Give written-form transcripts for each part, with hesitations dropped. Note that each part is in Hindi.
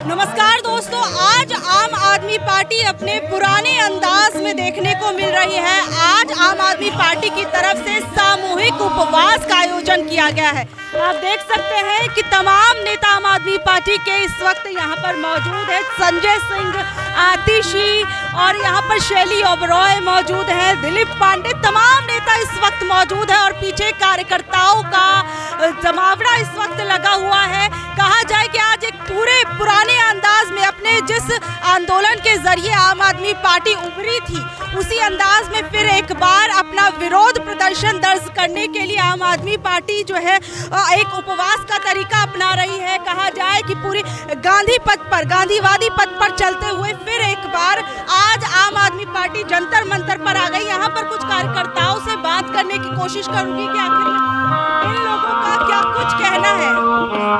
नमस्कार दोस्तों, आज आम आदमी पार्टी अपने पुराने अंदाज में देखने को मिल रही है। आज आम आदमी पार्टी की तरफ से सामूहिक उपवास का आयोजन किया गया है। आप देख सकते हैं कि तमाम नेता आम आदमी पार्टी के इस वक्त यहाँ पर मौजूद है। संजय सिंह, आतिशी और यहाँ पर शैली ओबरॉय मौजूद हैं, दिलीप पांडे, तमाम नेता इस वक्त मौजूद है और पीछे कार्यकर्ताओं का जमावड़ा इस वक्त लगा हुआ है। कहा जाए कि आज एक पूरे पुराने अंदाज में अपने जिस आंदोलन के जरिए आम आदमी पार्टी उभरी थी, उसी अंदाज में फिर एक बार अपना विरोध प्रदर्शन दर्ज करने के लिए आम आदमी पार्टी जो है एक उपवास का तरीका अपना रही है। कहा जाए कि पूरी गांधी पथ पर, गांधीवादी पथ पर चलते हुए फिर एक बार आज आम आदमी पार्टी जंतर मंतर पर आ गई। यहाँ पर कुछ कार्यकर्ताओं से बात करने की कोशिश करूंगी कि आखिर इन लोगों का क्या कुछ कहना है।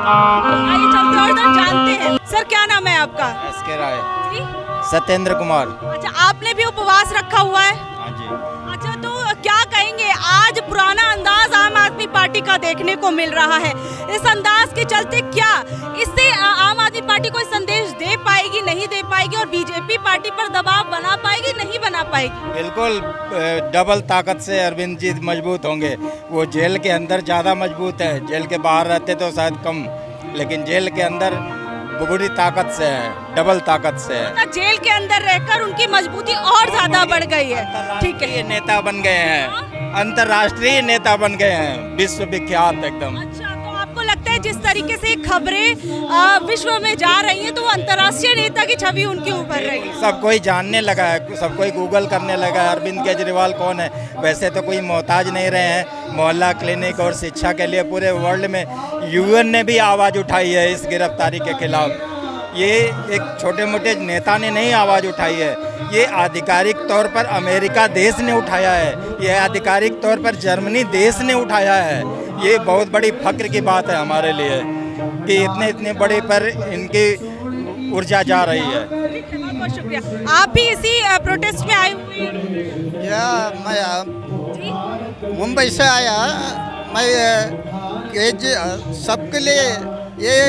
आइए चलते और जानते हैं। सर, क्या नाम है आपका? एसके राय। सत्येंद्र कुमार। अच्छा, आपने भी उपवास रखा हुआ है? हाँ जी। अच्छा, तो क्या कहेंगे, आज पुराना अंदाज आम आदमी पार्टी का देखने को मिल रहा है। इस अंदाज के चलते क्या इससे आम आदमी पार्टी कोई संदेश दे पाएगी, नहीं दे पाएगी, और बीजेपी पार्टी पर दबाव बना पाएगी, नहीं बना पाएगी? बिल्कुल डबल ताकत से अरविंद जी मजबूत होंगे। वो जेल के अंदर ज़्यादा मजबूत है, जेल के बाहर रहते तो शायद कम, लेकिन जेल के अंदर पूरी ताकत से है, डबल ताकत से है। जेल के अंदर रहकर उनकी मजबूती और ज्यादा बढ़ गई है। ठीक है, नेता बन गए हैं, अंतर्राष्ट्रीय नेता बन गए हैं, विश्व विख्यात एकदम। अच्छा, तो आपको लगता है जिस तरीके से खबरें विश्व में जा रही हैं, तो वो अंतर्राष्ट्रीय नेता की छवि उनकी उभर रही है? सब कोई जानने लगा है, सब कोई गूगल करने लगा है अरविंद केजरीवाल कौन है। वैसे तो कोई मोहताज नहीं रहे हैं। मोहल्ला क्लिनिक और शिक्षा के लिए पूरे वर्ल्ड में यूएन ने भी आवाज़ उठाई है इस गिरफ्तारी के खिलाफ। ये एक छोटे मोटे नेता ने नहीं आवाज़ उठाई है, ये आधिकारिक तौर पर अमेरिका देश ने उठाया है, ये आधिकारिक तौर पर जर्मनी देश ने उठाया है। ये बहुत बड़ी फक्र की बात है हमारे लिए कि इतने बड़े पर इनकी ऊर्जा जा रही है। बहुत बहुत शुक्रिया। आप भी इसी प्रोटेस्ट में आए हुए हैं? या मैं मुंबई से आया। मैं सबके लिए ये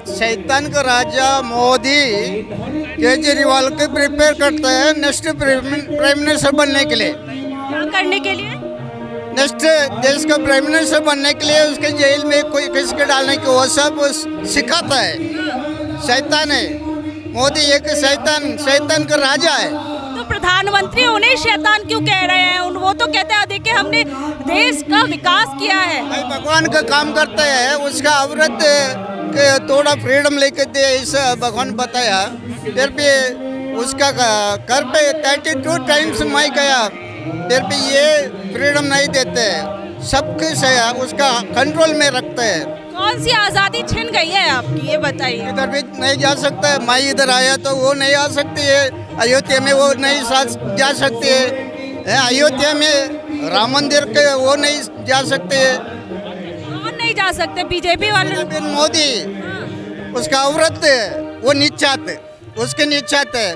शैतान का राजा मोदी केजरीवाल को प्रिपेयर करते हैं नेक्स्ट प्राइम मिनिस्टर बनने के लिए। क्या करने के लिए? नेक्स्ट देश का प्राइम मिनिस्टर बनने के लिए उसके जेल में कोई किसके डालने की वो सब सिखाता है। शैतान है मोदी, एक शैतान का राजा है। तो प्रधानमंत्री उन्हें शैतान क्यों कह रहे हैं? वो तो कहते हैं देखिए हमने देश का विकास किया है। भाई भगवान का काम करते हैं, उसका औरत के थोड़ा फ्रीडम लेके दे, ऐसा भगवान बताया। फिर भी उसका घर पे 32 टाइम्स मैं गया, फिर भी ये फ्रीडम नहीं देते, सबके से उसका कंट्रोल में रखते हैं। कौन सी आज़ादी छिन गई है आपकी, ये बताइए। इधर भी नहीं जा सकता है। मैं इधर आया तो वो नहीं आ सकती है, अयोध्या में वो नहीं जा सकती है, अयोध्या में राम मंदिर के वो नहीं जा सकते है। कौन नहीं जा सकते? बीजेपी वाले। मोदी उसका औरत वो नीचाते, उसके नीचाते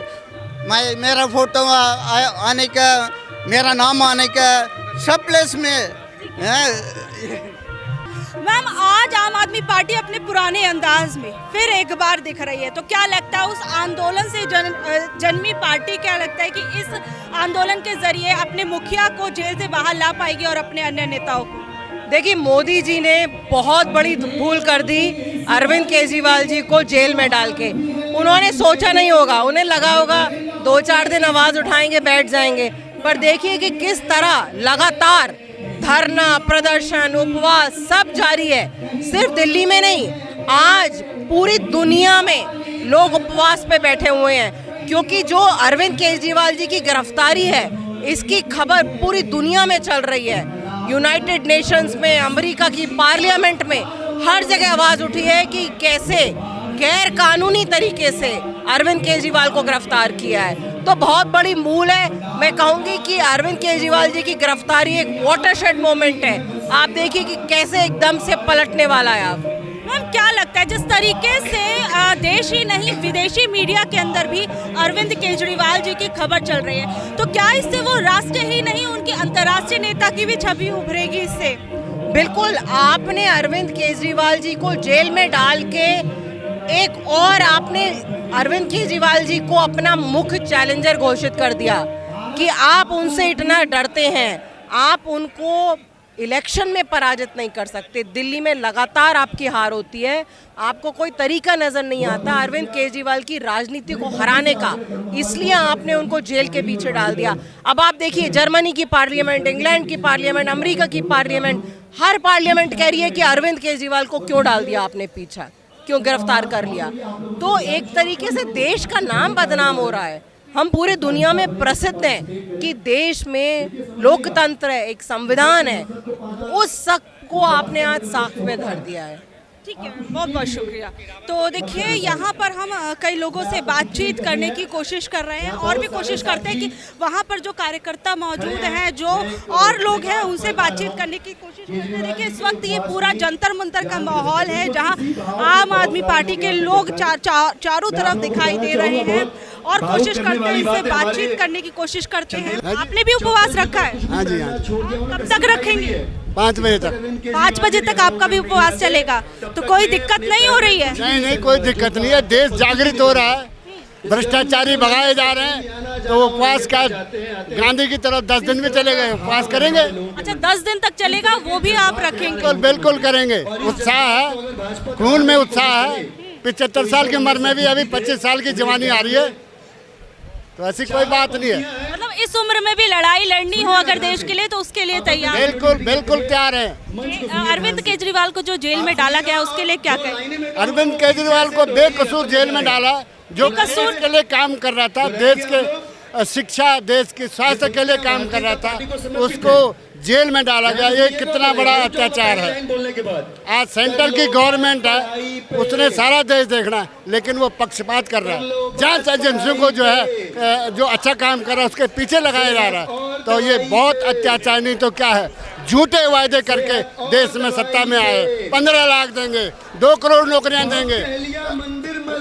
मेरा फोटो आने का, मेरा नाम आने का, सब प्लेस में। मैम, आज आम आदमी पार्टी अपने पुराने अंदाज में फिर एक बार दिख रही है, तो क्या लगता है उस आंदोलन से जन्मी पार्टी, क्या लगता है कि इस आंदोलन के जरिए अपने मुखिया को जेल से बाहर ला पाएगी और अपने अन्य नेताओं को? देखिए, मोदी जी ने बहुत बड़ी भूल कर दी अरविंद केजरीवाल जी को जेल में डाल के। उन्होंने सोचा नहीं होगा, उन्हें लगा होगा 2-4 दिन आवाज़ उठाएंगे बैठ जाएंगे, पर देखिए कि किस तरह लगातार धरना, प्रदर्शन, उपवास सब जारी है। सिर्फ दिल्ली में नहीं, आज पूरी दुनिया में लोग उपवास पे बैठे हुए हैं, क्योंकि जो अरविंद केजरीवाल जी की गिरफ्तारी है, इसकी खबर पूरी दुनिया में चल रही है। यूनाइटेड नेशंस में, अमेरिका की पार्लियामेंट में, हर जगह आवाज़ उठी है कि कैसे गैर कानूनी तरीके से अरविंद केजरीवाल को गिरफ्तार किया है। तो बहुत बड़ी मूल है। मैं कहूँगी कि अरविंद केजरीवाल जी की गिरफ्तारी एक वाटरशेड मोमेंट है। आप देखिए कि कैसे एकदम से पलटने वाला है। आप मैम, क्या लगता है जिस तरीके से देश ही नहीं विदेशी मीडिया के अंदर भी अरविंद केजरीवाल जी की खबर चल रही है, तो क्या इससे वो राष्ट्रीय ही नहीं उनकी अंतर्राष्ट्रीय नेता की भी छवि उभरेगी इससे? बिल्कुल, आपने अरविंद केजरीवाल जी को जेल में डाल के एक और आपने अरविंद केजरीवाल जी को अपना मुख्य चैलेंजर घोषित कर दिया कि आप उनसे इतना डरते हैं, आप उनको इलेक्शन में पराजित नहीं कर सकते। दिल्ली में लगातार आपकी हार होती है, आपको कोई तरीका नजर नहीं आता अरविंद केजरीवाल की राजनीति को हराने का, इसलिए आपने उनको जेल के पीछे डाल दिया। अब आप देखिए जर्मनी की पार्लियामेंट, इंग्लैंड की पार्लियामेंट, अमेरिका की पार्लियामेंट, हर पार्लियामेंट कह रही है कि अरविंद केजरीवाल को क्यों डाल दिया आपने पीछा, क्यों गिरफ्तार कर लिया। तो एक तरीके से देश का नाम बदनाम हो रहा है। हम पूरे दुनिया में प्रसिद्ध हैं कि देश में लोकतंत्र है, एक संविधान है, उस सब को आपने आज साख में धर दिया है। ठीक है, बहुत बहुत शुक्रिया। तो देखिए यहाँ पर हम कई लोगों से बातचीत करने की कोशिश कर रहे हैं और भी कोशिश करते हैं कि वहाँ पर जो कार्यकर्ता मौजूद हैं, जो और लोग हैं, उनसे बातचीत करने की कोशिश करते हैं। देखिए इस वक्त ये पूरा जंतर मंतर का माहौल है जहाँ आम आदमी पार्टी के लोग चारों तरफ दिखाई दे रहे हैं और कोशिश करते हैं, इनसे बातचीत करने की कोशिश करते हैं। आपने भी उपवास रखा है? हाँ जी, हाँ। कब तक रखेंगे? 5 बजे तक। 5 बजे तक आपका भी उपवास चलेगा? तो कोई दिक्कत नहीं हो रही है? नहीं, कोई दिक्कत नहीं है। देश जागृत हो रहा है, भ्रष्टाचारी भगाए जा रहे हैं, तो उपवास का गांधी की तरफ 10 दिन में चलेगा, उपवास करेंगे। अच्छा, 10 दिन तक चलेगा, वो भी आप रखेंगे? बिल्कुल करेंगे। उत्साह है, खून में उत्साह है। 75 साल की उम्र में भी अभी 25 साल की जवानी आ रही है, तो ऐसी कोई बात नहीं है। मतलब इस उम्र में भी लड़ाई लड़नी हो अगर देश के लिए, तो उसके लिए तैयार? बिल्कुल तैयार है। अरविंद केजरीवाल को जो जेल में डाला गया, उसके लिए क्या कहें? अरविंद केजरीवाल को बेकसूर जेल में डाला, जो कसूर के लिए काम कर रहा था, देश के शिक्षा, देश के स्वास्थ्य के लिए काम कर रहा था, उसको जेल में डाला गया। ये कितना बड़ा अत्याचार है। आज सेंटर की गवर्नमेंट है, उसने सारा देश देखना है, लेकिन वो पक्षपात कर रहा है। जांच एजेंसियों को जो है, जो अच्छा काम कर रहा है उसके पीछे लगाया जा रहा है। तो ये बहुत अत्याचार, नहीं तो क्या है, झूठे वायदे करके देश में सत्ता में आए। 15 लाख देंगे, 2 करोड़ नौकरियां देंगे,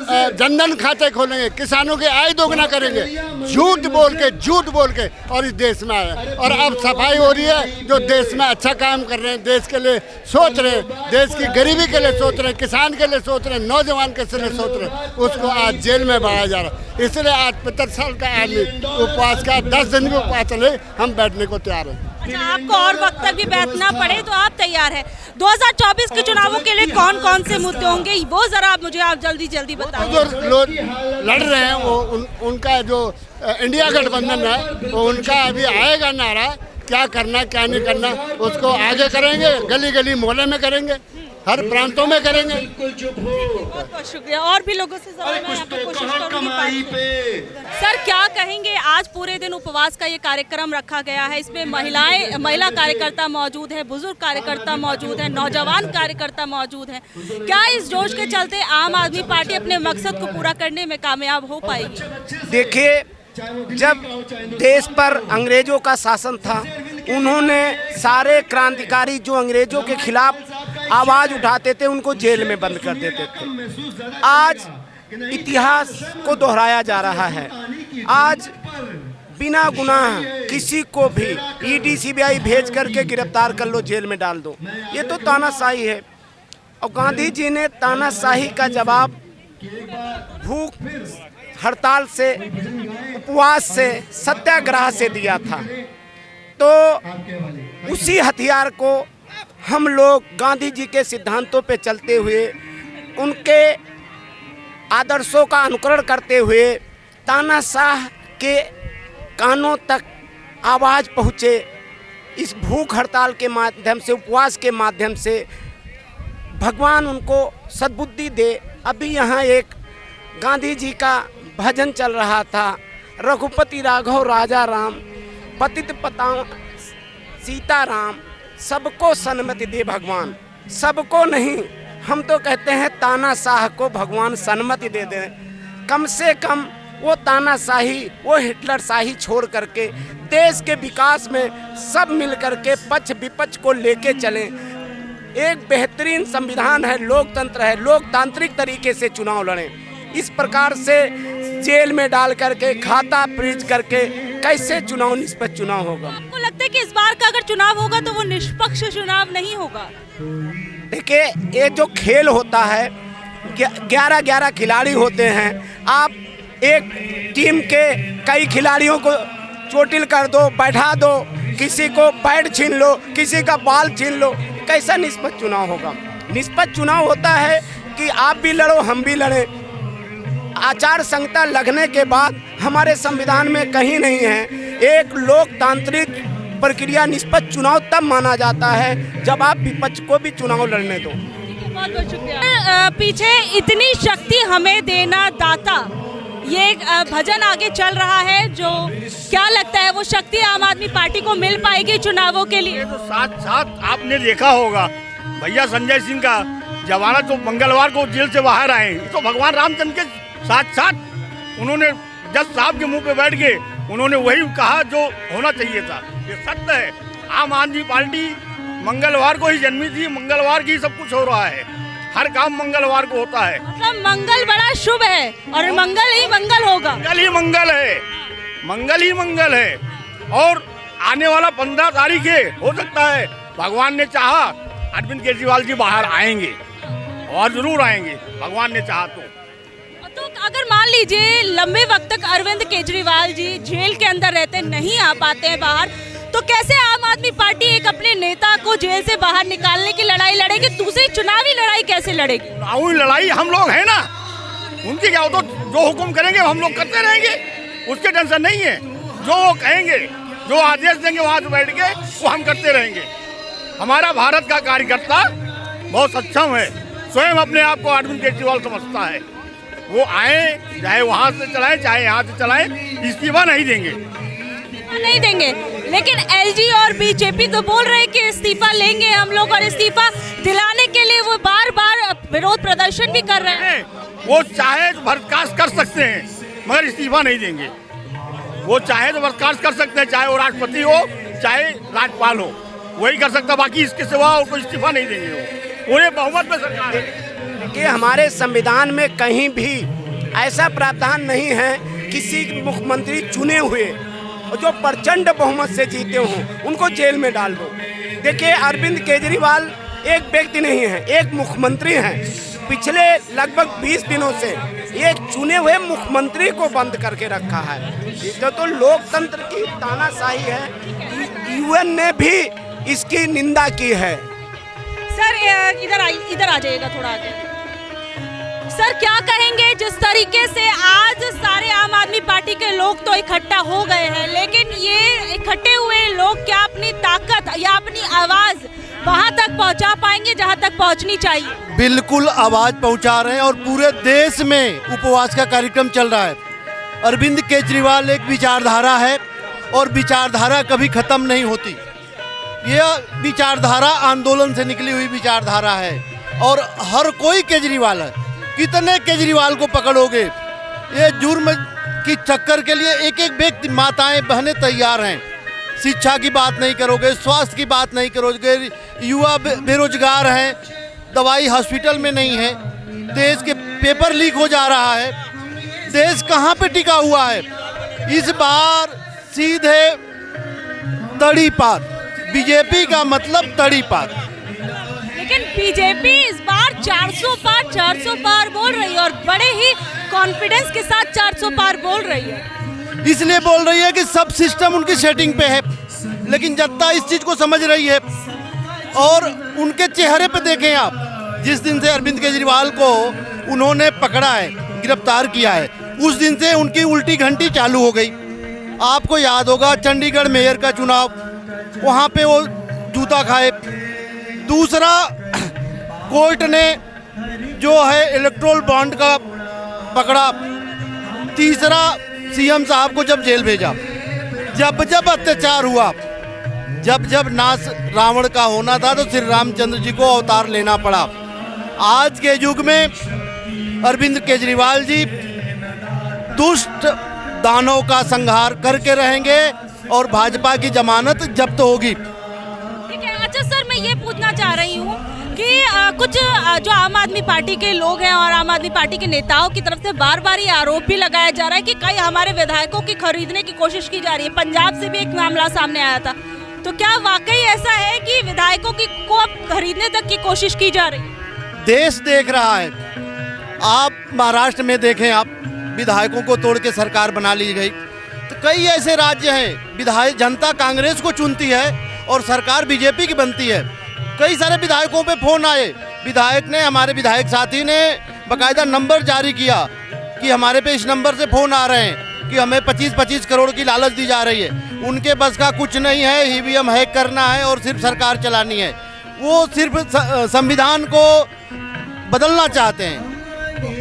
जनधन खाते खोलेंगे, किसानों की आय दोगुना करेंगे, झूठ बोल के और इस देश में आए। और अब सफाई हो रही है, जो देश में अच्छा काम कर रहे हैं, देश के लिए सोच रहे हैं, देश की गरीबी के लिए सोच रहे हैं, किसान के लिए सोच रहे हैं, नौजवान के लिए सोच रहे हैं, उसको आज जेल में बढ़ाया जा रहा है। इसलिए आज 75 साल का आदमी उपवास का 10 दिन भी उपवास चले, हम बैठने को तैयार हैं। अच्छा, आपको और वक्त तक भी बैठना पड़े तो आप तैयार हैं? 2024 के चुनावों के लिए कौन कौन से मुद्दे होंगे, वो जरा मुझे आप जल्दी बताइए। जो लोग लड़ रहे हैं, वो उनका जो इंडिया गठबंधन है, वो उनका अभी आएगा नारा, क्या करना क्या नहीं करना, उसको आगे करेंगे, गली गली मोहल्ले में करेंगे, हर प्रांतों में करेंगे। बहुत बहुत शुक्रिया। और भी लोगों से मैं यहाँ पे कोशिश करूंगी। सर, क्या कहेंगे, आज पूरे दिन उपवास का ये कार्यक्रम रखा गया है, इसमें महिला कार्यकर्ता मौजूद है, बुजुर्ग कार्यकर्ता मौजूद है, नौजवान कार्यकर्ता मौजूद है। क्या इस जोश के चलते आम आदमी पार्टी अपने मकसद को पूरा करने में कामयाब हो पाएगी? देखिए, जब देश पर अंग्रेजों का शासन था, उन्होंने सारे क्रांतिकारी जो अंग्रेजों के खिलाफ आवाज़ उठाते थे, उनको जेल में बंद कर देते थे। आज इतिहास को दोहराया जा रहा है। आज बिना गुनाह किसी को भी ईडी सीबीआई भेज करके गिरफ्तार कर लो, जेल में डाल दो। ये तो तानाशाही है। और गांधी जी ने तानाशाही का जवाब भूख हड़ताल से, उपवास से, सत्याग्रह से दिया था। तो उसी हथियार को हम लोग गांधी जी के सिद्धांतों पे चलते हुए, उनके आदर्शों का अनुकरण करते हुए, तानाशाह के कानों तक आवाज़ पहुँचे। इस भूख हड़ताल के माध्यम से, उपवास के माध्यम से भगवान उनको सद्बुद्धि दे। अभी यहाँ एक गांधी जी का भजन चल रहा था, रघुपति राघव राजा राम, पतित पावन सीता राम, सबको सन्मति दे भगवान, सबको नहीं, हम तो कहते हैं तानाशाह को भगवान सन्मति दे दें। कम से कम वो तानाशाही, वो हिटलर शाही छोड़ करके देश के विकास में सब मिल करके पक्ष विपक्ष को लेके चलें। एक बेहतरीन संविधान है, लोकतंत्र है, लोकतांत्रिक तरीके से चुनाव लड़ें। इस प्रकार से जेल में डाल करके, खाता फ्रीज करके कैसे चुनाव, निष्पक्ष चुनाव होगा? आपको लगता है कि इस बार का अगर चुनाव होगा तो वो निष्पक्ष चुनाव नहीं होगा? देखिए, ये जो खेल होता है, 11 खिलाड़ी होते हैं। आप एक टीम के कई खिलाड़ियों को चोटिल कर दो, बैठा दो, किसी को बैट छीन लो, किसी का बॉल छीन लो, कैसा निष्पक्ष चुनाव होगा? निष्पक्ष चुनाव होता है कि आप भी लड़ो, हम भी लड़ें। आचार संहिता लगने के बाद हमारे संविधान में कहीं नहीं है। एक लोकतांत्रिक प्रक्रिया निष्पक्ष चुनाव तब माना जाता है जब आप विपक्ष को भी चुनाव लड़ने दो। बहुत बहुत शुक्रिया। पीछे इतनी शक्ति हमें देना दाता, ये एक भजन आगे चल रहा है, जो क्या लगता है वो शक्ति आम आदमी पार्टी को मिल पाएगी चुनावों के लिए? तो साथ साथ आपने देखा होगा भैया संजय सिंह का जमाना, तो मंगलवार को जेल से बाहर आए, तो भगवान रामचंद्र के साथ साथ उन्होंने जज साहब के मुंह पे बैठ के उन्होंने वही कहा जो होना चाहिए था। ये सत्य है। आम आदमी पार्टी मंगलवार को ही जन्मी थी, मंगलवार की सब कुछ हो रहा है, हर काम मंगलवार को होता है। मतलब मंगल बड़ा शुभ है और मंगल ही मंगल होगा। मंगल ही मंगल है, मंगल ही मंगल है। और आने वाला 15 तारीख है, हो सकता है भगवान ने चाहा अरविंद केजरीवाल जी बाहर आएंगे, और जरूर आएंगे भगवान ने चाहा तो अगर मान लीजिए लंबे वक्त तक अरविंद केजरीवाल जी जेल के अंदर रहते, नहीं आ पाते हैं बाहर, तो कैसे आम आदमी पार्टी एक अपने नेता को जेल से बाहर निकालने की लड़ाई लड़ेगी? दूसरी चुनावी लड़ाई कैसे लड़ेगी? चुनावी लड़ाई हम लोग हैं ना, उनकी क्या हो, तो जो हुक्म करेंगे हम लोग करते रहेंगे, उसकी टेंशन नहीं है। जो वो कहेंगे, जो आदेश देंगे वहाँ से बैठ के वो हम करते रहेंगे। हमारा भारत का कार्यकर्ता बहुत सक्षम है, स्वयं अपने आप को अरविंद केजरीवाल समझता है। वो आए, चाहे वहाँ से चलाएं चाहे यहाँ से चलाएं, इस्तीफा नहीं देंगे। नहीं देंगे, लेकिन एलजी और बीजेपी तो बोल रहे हैं कि इस्तीफा लेंगे हम लोग, और इस्तीफा दिलाने के लिए वो बार बार विरोध प्रदर्शन भी कर रहे हैं। वो चाहे तो बर्खास्त कर सकते हैं मगर इस्तीफा नहीं देंगे। वो चाहे तो बर्खास्त कर सकते हैं, चाहे वो राष्ट्रपति हो चाहे राज्यपाल हो, वही कर सकता, बाकी इसके सिवा उनको इस्तीफा नहीं देंगे। वो उन्हें बहुमत में सरकार है कि हमारे संविधान में कहीं भी ऐसा प्रावधान नहीं है किसी मुख्यमंत्री चुने हुए और जो प्रचंड बहुमत से जीते हों उनको जेल में डाल दो। देखिए, अरविंद केजरीवाल एक व्यक्ति नहीं है, एक मुख्यमंत्री हैं। पिछले लगभग 20 दिनों से एक चुने हुए मुख्यमंत्री को बंद करके रखा है। तो लोकतंत्र की तानाशाही है। यूएन ने भी इसकी निंदा की है। सर इधर आ जाइएगा थोड़ा आगे। सर क्या कहेंगे, जिस तरीके से आज सारे आम आदमी पार्टी के लोग तो इकट्ठा हो गए हैं, लेकिन ये इकट्ठे हुए लोग क्या अपनी ताकत या अपनी आवाज वहां तक पहुंचा पाएंगे जहां तक पहुंचनी चाहिए? बिल्कुल आवाज पहुंचा रहे हैं और पूरे देश में उपवास का कार्यक्रम चल रहा है। अरविंद केजरीवाल एक विचारधारा है और विचारधारा कभी खत्म नहीं होती। यह विचारधारा आंदोलन से निकली हुई विचारधारा है और हर कोई केजरीवाल है। कितने केजरीवाल को पकड़ोगे? ये जुर्म की चक्कर के लिए एक एक व्यक्ति, माताएं बहनें तैयार हैं। शिक्षा की बात नहीं करोगे, स्वास्थ्य की बात नहीं करोगे, युवा बेरोजगार हैं, दवाई हॉस्पिटल में नहीं है, देश के पेपर लीक हो जा रहा है, देश कहाँ पे टिका हुआ है? इस बार सीधे तड़ी पार, बीजेपी का मतलब तड़ी पार। लेकिन बीजेपी इस बार 400 पार बोल रही है और बड़े ही कॉन्फिडेंस के साथ 400 पार बोल रही है। इसलिए बोल रही है कि सब सिस्टम उनकी सेटिंग पे है, लेकिन जनता इस चीज को समझ रही है। और उनके चेहरे पे देखें आप, जिस दिन से अरविंद केजरीवाल को उन्होंने पकड़ा है, गिरफ्तार किया है, उस दिन से उनकी उल्टी घंटी चालू हो गई। आपको याद होगा चंडीगढ़ मेयर का चुनाव, वहाँ पे वो जूता खाए। दूसरा, कोर्ट ने जो है इलेक्ट्रोल बॉन्ड का पकड़ा। तीसरा, सीएम साहब को जब जेल भेजा, जब जब अत्याचार हुआ, जब जब नाश रावण का होना था, तो श्री रामचंद्र जी को अवतार लेना पड़ा। आज के युग में अरविंद केजरीवाल जी दुष्ट दानव का संहार करके रहेंगे और भाजपा की जमानत जब्त होगी। ठीक है। अच्छा सर, मैं ये पूछना चाह रही हूँ कि कुछ जो आम आदमी पार्टी के लोग हैं और आम आदमी पार्टी के नेताओं की तरफ से बार बार ये आरोप भी लगाया जा रहा है कि कई हमारे विधायकों की खरीदने की कोशिश की जा रही है। पंजाब से भी एक मामला सामने आया था, तो क्या वाकई ऐसा है कि विधायकों को अब खरीदने तक की कोशिश की जा रही है? देश देख रहा है आप महाराष्ट्र में देखें, आप विधायकों को तोड़ के सरकार बना ली गई। तो कई ऐसे राज्य हैं विधायक जनता कांग्रेस को चुनती है और सरकार बीजेपी की बनती है। कई सारे विधायकों पे फोन आए, विधायक ने, हमारे विधायक साथी ने बाकायदा नंबर जारी किया कि हमारे पे इस नंबर से फ़ोन आ रहे हैं कि हमें 25-25 करोड़ की लालच दी जा रही है। उनके बस का कुछ नहीं है, ईवीएम हैक करना है और सिर्फ सरकार चलानी है। वो सिर्फ संविधान को बदलना चाहते हैं।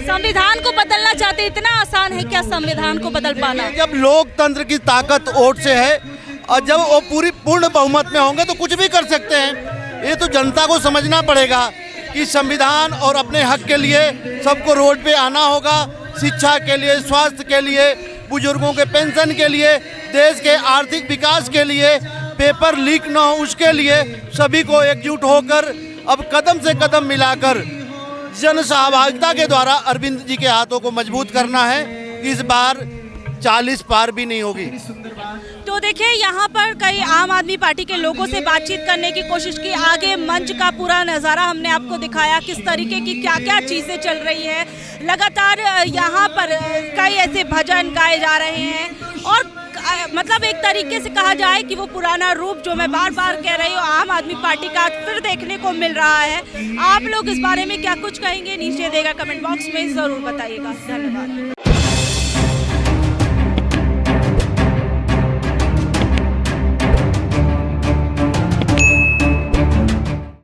संविधान को बदलना चाहते हैं, इतना आसान है क्या संविधान को बदल पाना? जब लोकतंत्र की ताकत वोट से है और जब वो पूर्ण बहुमत में होंगे तो कुछ भी कर सकते हैं। ये तो जनता को समझना पड़ेगा कि संविधान और अपने हक के लिए सबको रोड पे आना होगा। शिक्षा के लिए, स्वास्थ्य के लिए, बुजुर्गों के पेंशन के लिए, देश के आर्थिक विकास के लिए, पेपर लीक न हो उसके लिए सभी को एकजुट होकर अब कदम से कदम मिलाकर जन सहभागिता के द्वारा अरविंद जी के हाथों को मजबूत करना है। इस बार 40 पार भी नहीं होगी। तो देखिए, यहाँ पर कई आम आदमी पार्टी के लोगों से बातचीत करने की कोशिश की। आगे मंच का पूरा नज़ारा हमने आपको दिखाया, किस तरीके की क्या क्या चीज़ें चल रही है। लगातार यहाँ पर कई ऐसे भजन गाए जा रहे हैं और मतलब एक तरीके से कहा जाए कि वो पुराना रूप जो मैं बार बार कह रही हूँ आम आदमी पार्टी का फिर देखने को मिल रहा है। आप लोग इस बारे में क्या कुछ कहेंगे? नीचे देगा कमेंट बॉक्स में ज़रूर बताइएगा। धन्यवाद।